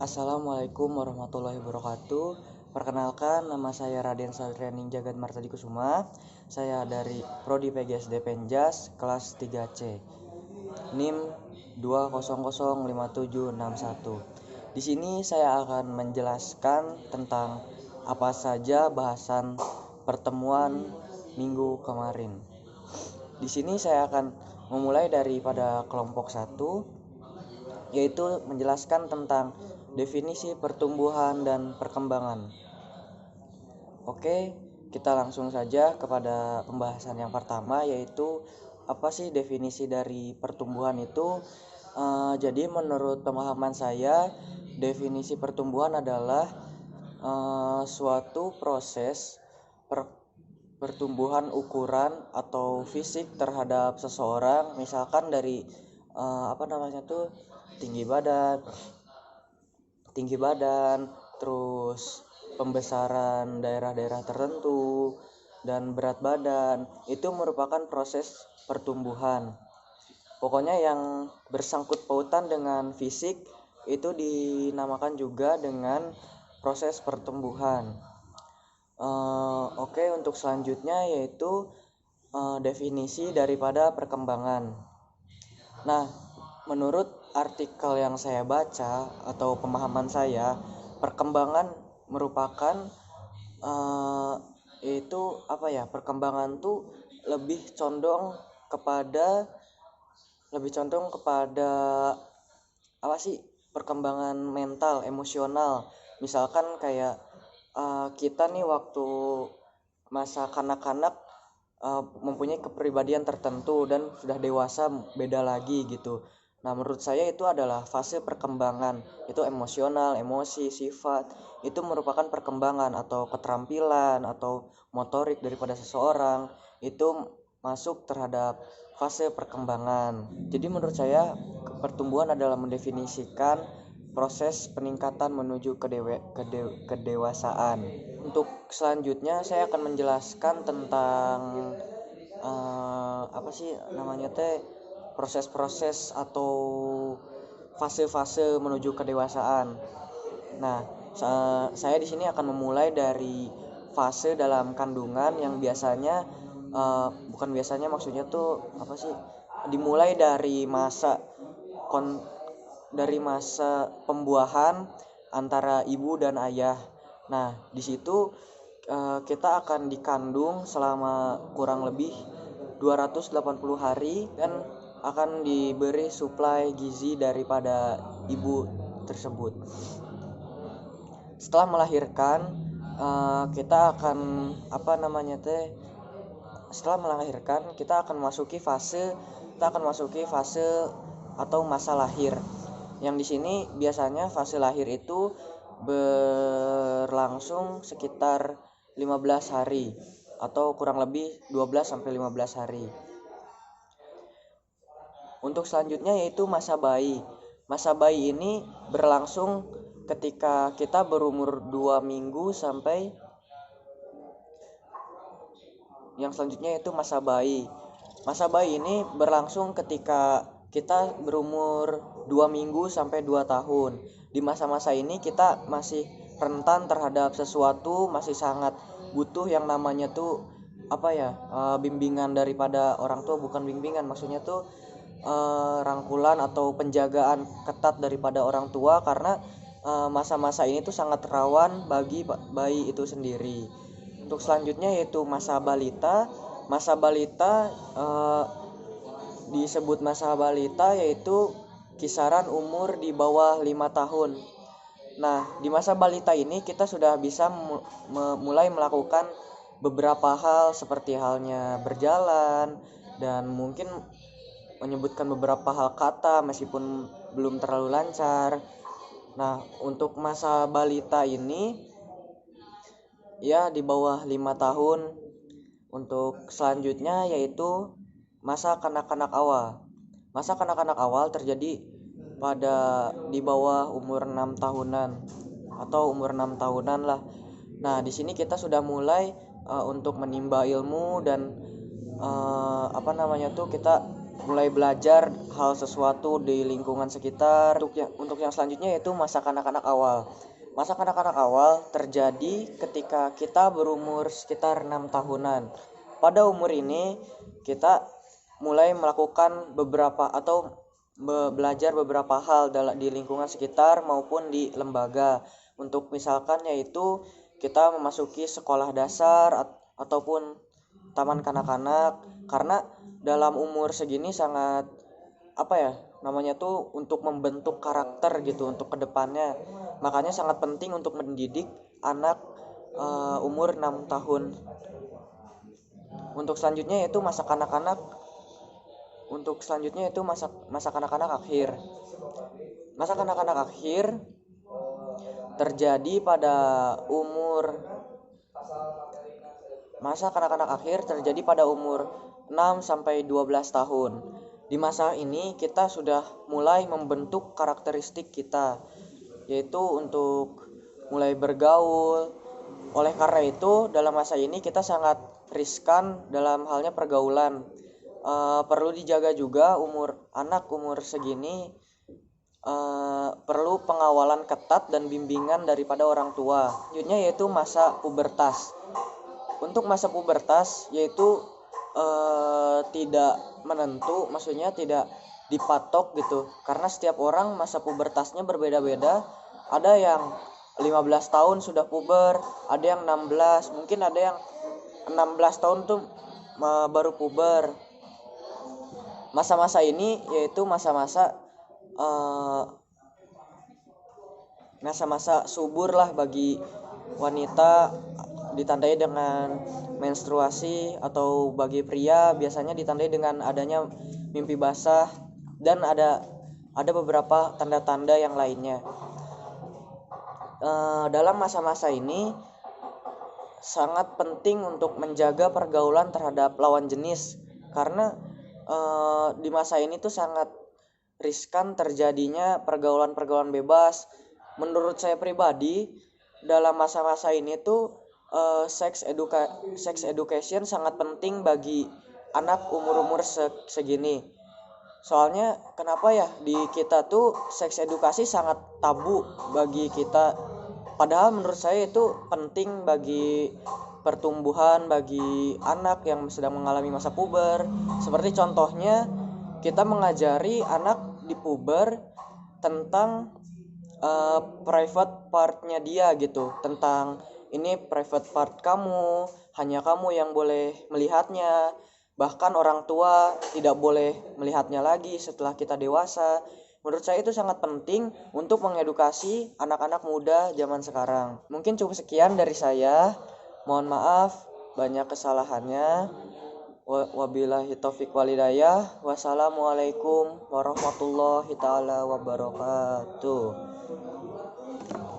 Assalamualaikum warahmatullahi wabarakatuh. Perkenalkan, nama saya Raden Saltrianing Jagat Martadi Kusuma. Saya dari Prodi PGSD Penjas kelas 3C. NIM 2005761. Di sini saya akan menjelaskan tentang apa saja bahasan pertemuan minggu kemarin. Di sini saya akan memulai daripada kelompok 1, yaitu menjelaskan tentang definisi pertumbuhan dan perkembangan. Oke, kita langsung saja kepada pembahasan yang pertama, yaitu apa sih definisi dari pertumbuhan itu. Jadi menurut pemahaman saya, definisi pertumbuhan adalah suatu proses pertumbuhan ukuran atau fisik terhadap seseorang, misalkan dari tinggi badan, terus pembesaran daerah-daerah tertentu, dan berat badan. Itu merupakan proses pertumbuhan. Pokoknya yang bersangkut pautan dengan fisik itu dinamakan juga dengan proses pertumbuhan. Oke, untuk selanjutnya yaitu definisi daripada perkembangan. Nah, menurut artikel yang saya baca atau pemahaman saya, perkembangan merupakan perkembangan tuh lebih condong kepada apa sih? Perkembangan mental, emosional. Misalkan kayak kita nih waktu masa kanak-kanak mempunyai kepribadian tertentu dan sudah dewasa beda lagi gitu. Nah, menurut saya itu adalah fase perkembangan. Itu emosional, emosi, sifat, itu merupakan perkembangan atau keterampilan atau motorik daripada seseorang. Itu masuk terhadap fase perkembangan. Jadi menurut saya pertumbuhan adalah mendefinisikan proses peningkatan menuju kedewasaan. Untuk selanjutnya saya akan menjelaskan tentang proses-proses atau fase-fase menuju kedewasaan. Nah, saya di sini akan memulai dari fase dalam kandungan yang dimulai dari masa pembuahan antara ibu dan ayah. Nah, di situ kita akan dikandung selama kurang lebih 280 hari dan akan diberi suplai gizi daripada ibu tersebut. Setelah melahirkan, kita akan masuki fase atau masa lahir. Yang di sini biasanya fase lahir itu berlangsung sekitar 15 hari atau kurang lebih 12 sampai 15 hari. Untuk selanjutnya yaitu masa bayi. Masa bayi ini berlangsung ketika kita berumur 2 minggu sampai yang selanjutnya yaitu masa bayi. Masa bayi ini berlangsung ketika kita berumur 2 minggu sampai 2 tahun. Di masa-masa ini kita masih rentan terhadap sesuatu, masih sangat butuh yang namanya tuh bimbingan daripada orang tua. Bukan bimbingan, maksudnya tuh rangkulan atau penjagaan ketat daripada orang tua, karena masa-masa ini tuh sangat rawan bagi bayi itu sendiri. Untuk selanjutnya yaitu masa balita. Masa balita disebut masa balita yaitu kisaran umur di bawah 5 tahun. Nah, di masa balita ini kita sudah bisa mulai melakukan beberapa hal seperti halnya berjalan dan mungkin menyebutkan beberapa hal kata meskipun belum terlalu lancar. Nah, untuk masa balita ini ya di bawah 5 tahun. Untuk selanjutnya yaitu masa kanak-kanak awal. Masa kanak-kanak awal terjadi pada di bawah umur 6 tahunan atau umur 6 tahunan lah. Nah, di sini kita sudah mulai untuk menimba ilmu dan kita mulai belajar hal sesuatu di lingkungan sekitar. Untuk yang selanjutnya yaitu masa kanak-kanak awal. Masa kanak-kanak awal terjadi ketika kita berumur sekitar 6 tahunan. Pada umur ini kita mulai melakukan beberapa atau belajar beberapa hal di lingkungan sekitar maupun di lembaga. Untuk misalkan yaitu kita memasuki sekolah dasar ataupun taman kanak-kanak, karena dalam umur segini sangat namanya tuh untuk membentuk karakter gitu untuk kedepannya. Makanya sangat penting untuk mendidik anak umur 6 tahun. Untuk selanjutnya yaitu masa kanak-kanak. Untuk selanjutnya itu masa kanak-kanak akhir. Masa kanak-kanak akhir terjadi pada umur Masa kanak-kanak akhir terjadi pada umur 6 sampai 12 tahun. Di masa ini kita sudah mulai membentuk karakteristik kita, yaitu untuk mulai bergaul. Oleh karena itu, dalam masa ini kita sangat riskan dalam halnya pergaulan. Perlu dijaga juga anak umur segini, perlu pengawalan ketat dan bimbingan daripada orang tua. Selanjutnya yaitu masa pubertas. Untuk masa pubertas yaitu tidak menentu, maksudnya tidak dipatok gitu, karena setiap orang masa pubertasnya berbeda-beda. Ada yang 15 tahun sudah puber, ada yang 16, mungkin ada yang 16 tahun tuh baru puber. Masa-masa ini yaitu masa-masa subur lah bagi wanita, ditandai dengan menstruasi, atau bagi pria biasanya ditandai dengan adanya mimpi basah, dan ada beberapa tanda-tanda yang lainnya. Dalam masa-masa ini sangat penting untuk menjaga pergaulan terhadap lawan jenis, karena di masa ini tuh sangat riskan terjadinya pergaulan-pergaulan bebas. Menurut saya pribadi, dalam masa-masa ini tuh sex education sangat penting bagi anak umur segini. Soalnya kenapa ya, di kita tuh sex edukasi sangat tabu bagi kita, padahal menurut saya itu penting bagi pertumbuhan bagi anak yang sedang mengalami masa puber. Seperti contohnya kita mengajari anak di puber tentang private partnya dia gitu, tentang ini private part kamu, hanya kamu yang boleh melihatnya, bahkan orang tua tidak boleh melihatnya lagi setelah kita dewasa. Menurut saya itu sangat penting untuk mengedukasi anak-anak muda zaman sekarang. Mungkin cukup sekian dari saya, mohon maaf banyak kesalahannya. Wabillahi taufiq walhidayah. Wassalamualaikum warahmatullahi taala wabarakatuh.